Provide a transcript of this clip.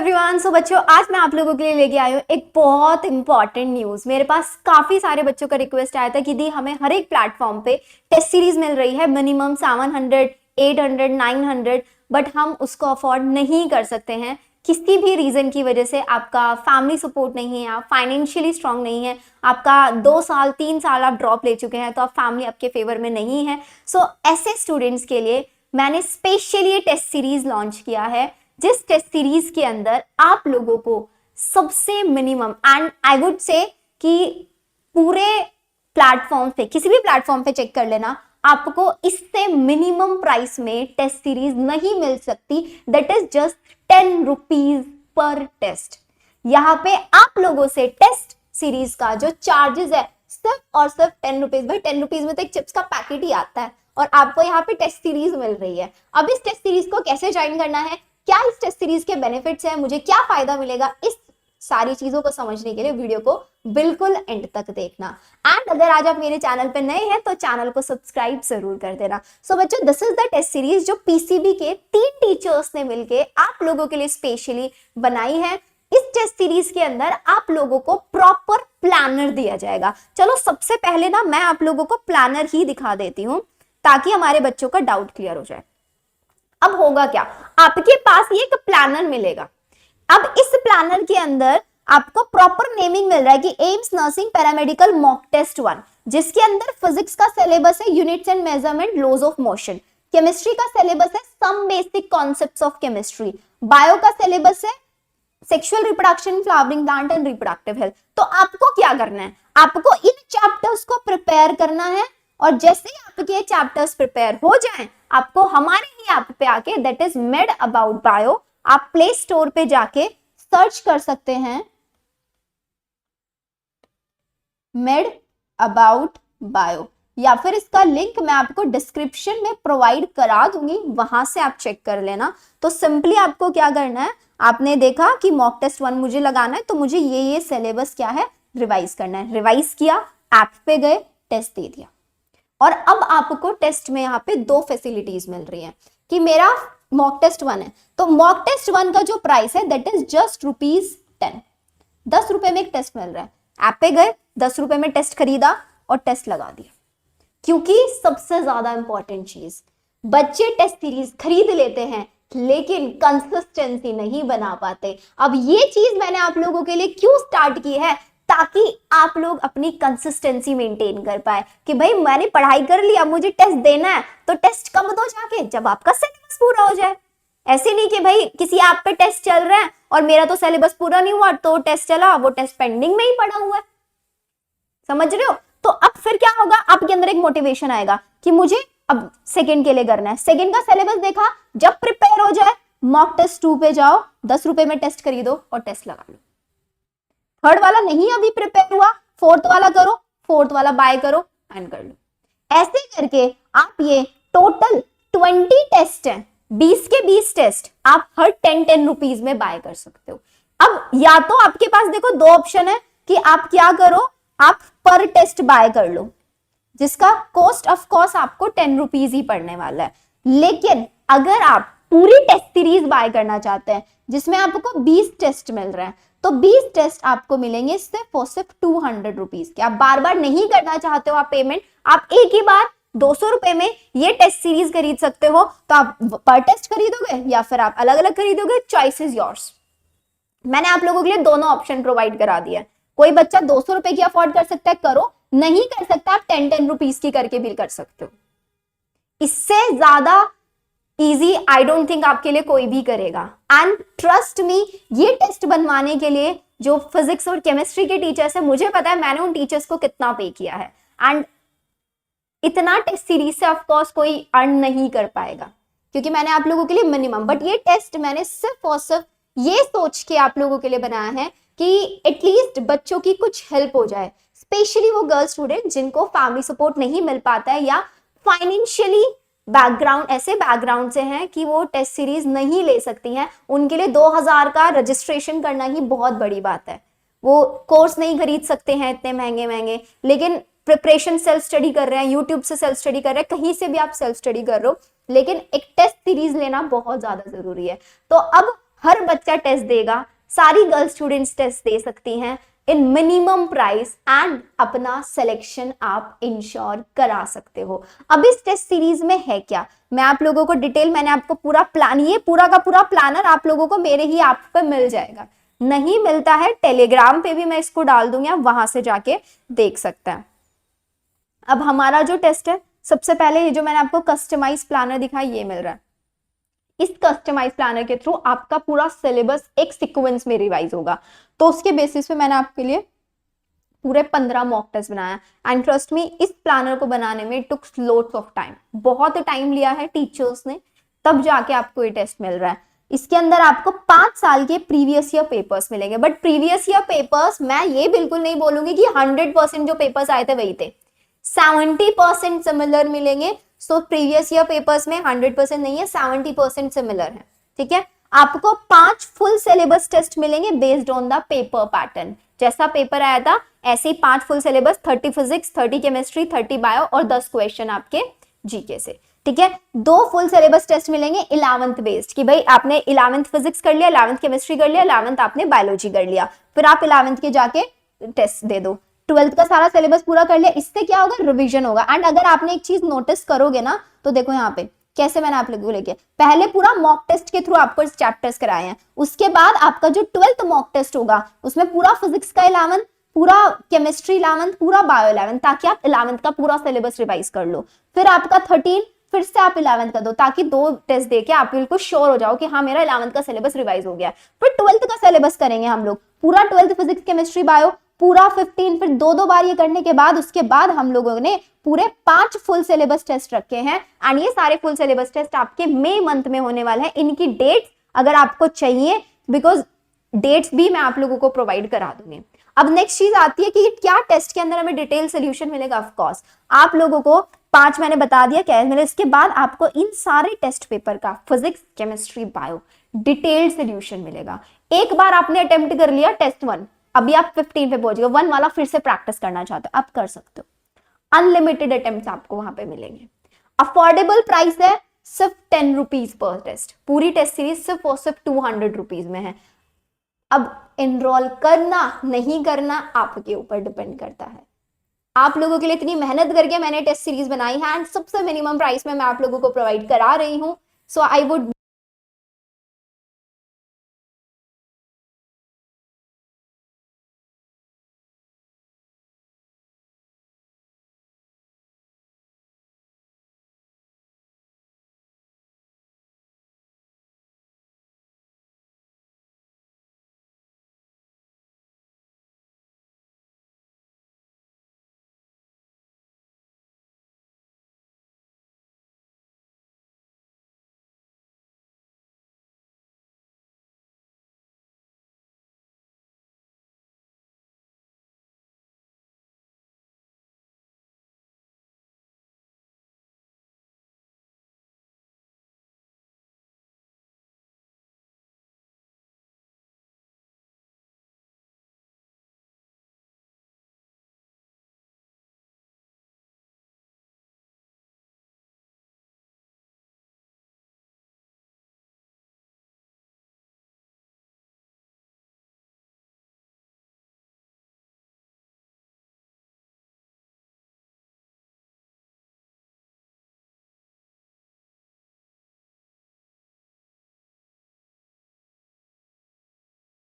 Everyone. सो बच्चों, आज मैं आप लोगों के लिए लेके आई हूँ एक बहुत इंपॉर्टेंट न्यूज। मेरे पास काफी सारे बच्चों का रिक्वेस्ट आया था कि दी हमें हर एक प्लेटफॉर्म पे टेस्ट सीरीज मिल रही है मिनिमम 700, 800, 900, बट हम उसको अफोर्ड नहीं कर सकते हैं किसी भी रीजन की वजह से। आपका फैमिली सपोर्ट नहीं है, आप फाइनेंशियली स्ट्रांग नहीं है, आपका 2 साल 3 साल आप ड्रॉप ले चुके हैं, तो आप फैमिली आपके फेवर में नहीं है। सो ऐसे स्टूडेंट्स के लिए मैंने स्पेशली ये टेस्ट सीरीज लॉन्च किया है, जिस टेस्ट सीरीज के अंदर आप लोगों को सबसे minimum and I would say कि पूरे प्लेटफॉर्म पे, किसी भी प्लेटफॉर्म पे चेक कर लेना, आपको इससे मिनिमम प्राइस में टेस्ट सीरीज नहीं मिल सकती। दैट इज जस्ट 10 रुपीज पर टेस्ट। यहाँ पे आप लोगों से टेस्ट सीरीज का जो चार्जेस है सिर्फ और सिर्फ 10 रुपीज। भाई 10 रुपीज में तो एक चिप्स का पैकेट ही आता है और आपको यहाँ पे टेस्ट सीरीज मिल रही है। अब इस टेस्ट सीरीज को कैसे ज्वाइन करना है, क्या इस टेस्ट सीरीज के बेनिफिट्स हैं, मुझे क्या फायदा मिलेगा, इस सारी चीजों को समझने के लिए वीडियो को बिल्कुल एंड तक देखना। एंड अगर आज आप मेरे चैनल पे नए हैं तो चैनल को सब्सक्राइब जरूर कर देना। सो बच्चों, this is the test series जो पीसीबी के 3 टीचर्स ने मिलके आप लोगों के लिए स्पेशली बनाई है। इस टेस्ट सीरीज के अंदर आप लोगों को प्रॉपर प्लानर दिया जाएगा। चलो सबसे पहले ना मैं आप लोगों को प्लानर ही दिखा देती हूँ ताकि हमारे बच्चों का डाउट क्लियर हो जाए। अब होगा क्या, आपके पास ये एक प्लानर मिलेगा। अब इस प्लानर के अंदर आपको प्रॉपर नेमिंग मिल रहा है कि AIIMS nursing paramedical mock test 1, जिसके अंदर फिजिक्स का सिलेबस है units and measurement, laws of motion. Chemistry का सिलेबस है some basic concepts of chemistry. Bio का सिलेबस है sexual reproduction, flowering plant and reproductive health. तो आपको क्या करना है, आपको इन चैप्टर्स को प्रिपेयर करना है और जैसे ही आपके चैप्टर्स प्रिपेयर हो जाएं, आपको हमारे ही ऐप पे आके, that is made about bio, आप प्ले स्टोर पे जाके सर्च कर सकते हैं मेड अबाउट बायो, या फिर इसका लिंक मैं आपको डिस्क्रिप्शन में प्रोवाइड करा दूंगी, वहां से आप चेक कर लेना। तो सिंपली आपको क्या करना है, आपने देखा कि मॉक टेस्ट 1 मुझे लगाना है, तो मुझे ये सिलेबस क्या है रिवाइज करना है। रिवाइज किया, ऐप पे गए, टेस्ट दे दिया। और अब आपको टेस्ट में यहाँ पे 2 फैसिलिटीज मिल रही हैं कि मेरा मॉक टेस्ट 1 है, तो मॉक टेस्ट 1 का जो प्राइस है दैट इज जस्ट ₹10। 10 रुपए में एक टेस्ट मिल रहा है। ऐप पे गए, 10 रुपए में टेस्ट खरीदा और टेस्ट लगा दिया। क्योंकि सबसे ज्यादा इंपॉर्टेंट चीज, बच्चे टेस्ट सीरीज खरीद लेते हैं लेकिन कंसिस्टेंसी नहीं बना पाते। अब ये चीज मैंने आप लोगों के लिए क्यों स्टार्ट की है, ताकि आप लोग अपनी कंसिस्टेंसी मेंटेन कर पाए कि भाई मैंने पढ़ाई कर लिया, मुझे टेस्ट देना है, तो टेस्ट कब दो जाके, जब आपका सिलेबस पूरा हो जाए। ऐसे नहीं कि भाई किसी ऐप पे टेस्ट चल रहा है और मेरा तो सिलेबस पूरा नहीं हुआ तो टेस्ट चला, वो टेस्ट पेंडिंग में ही पड़ा हुआ है। समझ रहे हो? तो अब फिर क्या होगा, आपके अंदर एक मोटिवेशन आएगा कि मुझे अब सेकेंड के लिए करना है। सेकेंड का सिलेबस देखा, जब प्रिपेयर हो जाए मॉक टेस्ट 2 पे जाओ, 10 रुपए में टेस्ट खरीदो और टेस्ट लगा लो। थर्ड वाला नहीं अभी प्रिपेयर हुआ, फोर्थ वाला करो, फोर्थ वाला बाय करो एंड कर लो। ऐसे करके आप ये टोटल 20 टेस्ट हैं, 20 के 20 टेस्ट आप हर 10 रुपीज में बाय कर सकते हो। अब या तो आपके पास देखो 2 ऑप्शन है कि आप क्या करो, आप पर टेस्ट बाय कर लो, जिसका कॉस्ट ऑफ कोर्स आपको 10 रुपीज ही पड़ने वाला है। लेकिन अगर आप पूरी टेस्ट सीरीज बाय करना चाहते हैं जिसमें आपको 20 टेस्ट मिल रहे हैं, तो 20 टेस्ट आपको मिलेंगे सिर्फ और सिर्फ 200 रुपीज के। आप बार बार नहीं करना चाहते हो आप पेमेंट, आप एक ही बार 200 रुपए में ये टेस्ट सीरीज खरीद सकते हो। तो आप पर टेस्ट खरीदोगे या फिर आप अलग अलग खरीदोगे, चॉइस इज योर्स। मैंने आप लोगों के लिए दोनों ऑप्शन प्रोवाइड करा दिया। कोई बच्चा 200 रुपए की अफोर्ड कर सकता है, करो, नहीं कर सकता आप 10 रुपीज की करके भी कर सकते हो। इससे ज्यादा इजी आई डोंट थिंक आपके लिए कोई भी करेगा। एंड ट्रस्ट मी, ये टेस्ट बनवाने के लिए जो फिजिक्स और केमिस्ट्री के टीचर्स है, मुझे पता है मैंने उन टीचर्स को कितना पे किया है। एंड इतना टेस्ट सीरीज से ऑफ कोर्स कोई अर्न नहीं कर पाएगा क्योंकि मैंने आप लोगों के लिए मिनिमम, बट ये टेस्ट मैंने सिर्फ और सिर्फ ये सोच के आप लोगों के लिए बनाया है कि एटलीस्ट बच्चों की कुछ हेल्प हो जाए, स्पेशली वो गर्ल स्टूडेंट जिनको फैमिली सपोर्ट नहीं मिल पाता है या फाइनेंशियली बैकग्राउंड ऐसे बैकग्राउंड से हैं कि वो टेस्ट सीरीज नहीं ले सकती हैं। उनके लिए 2000 का रजिस्ट्रेशन करना ही बहुत बड़ी बात है। वो कोर्स नहीं खरीद सकते हैं इतने महंगे महंगे, लेकिन प्रिपरेशन सेल्फ स्टडी कर रहे हैं, यूट्यूब से सेल्फ स्टडी कर रहे हैं, कहीं से भी आप सेल्फ स्टडी कर रहे हो, लेकिन एक टेस्ट सीरीज लेना बहुत ज्यादा जरूरी है। तो अब हर बच्चा टेस्ट देगा, सारी गर्ल स्टूडेंट्स टेस्ट दे सकती हैं इन मिनिमम प्राइस एंड अपना सिलेक्शन आप इंश्योर करा सकते हो। अब इस टेस्ट सीरीज में है क्या, मैं आप लोगों को डिटेल, मैंने आपको पूरा प्लान, ये पूरा का पूरा प्लानर आप लोगों को मेरे ही ऐप पे मिल जाएगा। नहीं मिलता है टेलीग्राम पे भी मैं इसको डाल दूंगी, आप वहां से जाके देख सकते हैं। अब हमारा जो टेस्ट है, सबसे पहले ये जो मैंने आपको कस्टमाइज प्लानर दिखाया ये मिल रहा है। इस कस्टमाइज प्लानर के थ्रू आपका पूरा सिलेबस एक सीक्वेंस में रिवाइज होगा। तो उसके बेसिस पे मैंने आपके लिए पूरे 15 मॉक टेस्ट बनाया एंड ट्रस्ट मी, इस प्लानर को बनाने में टुक लोट्स ऑफ टाइम, बहुत टाइम लिया है टीचर्स ने, तब जाके आपको ये टेस्ट मिल रहा है। इसके अंदर आपको 5 साल के प्रीवियस ईयर पेपर्स मिलेंगे, बट प्रीवियस ईयर पेपर्स मैं ये बिल्कुल नहीं बोलूंगी कि 100% जो पेपर्स आए थे वही थे, 70% सिमिलर मिलेंगे। सो प्रीवियस ईयर पेपर्स में 100% नहीं है, 70% सिमिलर है, ठीक है। आपको 5 फुल सिलेबस टेस्ट मिलेंगे based on the paper pattern, जैसा पेपर आया था ऐसे ही 5 full syllabus, 30 physics, 30 chemistry, 30 bio और 10 क्वेश्चन आपके जीके से, ठीक है। 2 फुल सिलेबस टेस्ट मिलेंगे 11th बेस्ड, कि भाई आपने 11th फिजिक्स कर लिया, 11th केमिस्ट्री कर लिया, 11th आपने बायोलॉजी कर लिया, फिर आप 11th के जाके टेस्ट दे दो। 12th का सारा सिलेबस पूरा कर लिया, इससे क्या होगा, रिवीजन होगा। एंड अगर आपने एक चीज नोटिस करोगे ना, तो देखो यहाँ पे कैसे मैंने आप लोगों को लेके पहले पूरा मॉक टेस्ट के थ्रू आपको चैप्टर्स कराए हैं, उसके बाद आपका जो 12th मॉक टेस्ट होगा उसमें पूरा फिजिक्स का 11th, पूरा केमिस्ट्री 11th, पूरा बायो 11th, ताकि आप 11th का पूरा सिलेबस रिवाइज कर लो। फिर आपका 13 फिर से आप 11th का दो, ताकि 2 टेस्ट देके आप बिल्कुल श्योर हो जाओ कि हाँ मेरा 11th का सिलेबस रिवाइज हो गया। फिर 12th का सिलेबस करेंगे हम लोग, पूरा 12th फिजिक्स केमिस्ट्री बायो पूरा 15, फिर 2 बार ये करने के बाद उसके बाद हम लोगों ने पूरे 5 फुल सिलेबस टेस्ट रखे हैं। एंड ये सारे फुल सिलेबस टेस्ट आपके मई मंथ में होने वाले हैं। इनकी डेट्स अगर आपको चाहिए, बिकॉज डेट्स भी मैं आप लोगों को प्रोवाइड करा दूंगी। अब नेक्स्ट चीज आती है कि क्या टेस्ट के अंदर हमें डिटेल सोल्यूशन मिलेगा। ऑफ कोर्स आप लोगों को 5 मैंने बता दिया क्या है, इसके बाद आपको इन सारे टेस्ट पेपर का physics chemistry bio detailed solution मिलेगा। एक बार आपने अटेम्प्ट कर लिया टेस्ट 1, अभी आप 15 पे पहुंच गए, 1 वाला फिर से प्रैक्टिस करना चाहते हो आप कर सकते हो। अनलिमिटेड अटेम्प्ट्स आपको वहां पे मिलेंगे। अफोर्डेबल प्राइस है सिर्फ 10 रुपीज पर टेस्ट, पूरी टेस्ट सीरीज सिर्फ और सिर्फ 200 रुपीज में है। अब एनरोल करना नहीं करना आपके ऊपर डिपेंड करता है। आप लोगों के लिए इतनी मेहनत करके मैंने टेस्ट सीरीज बनाई है एंड सबसे मिनिमम प्राइस में मैं आप लोगों को प्रोवाइड करा रही हूं। सो आई वुड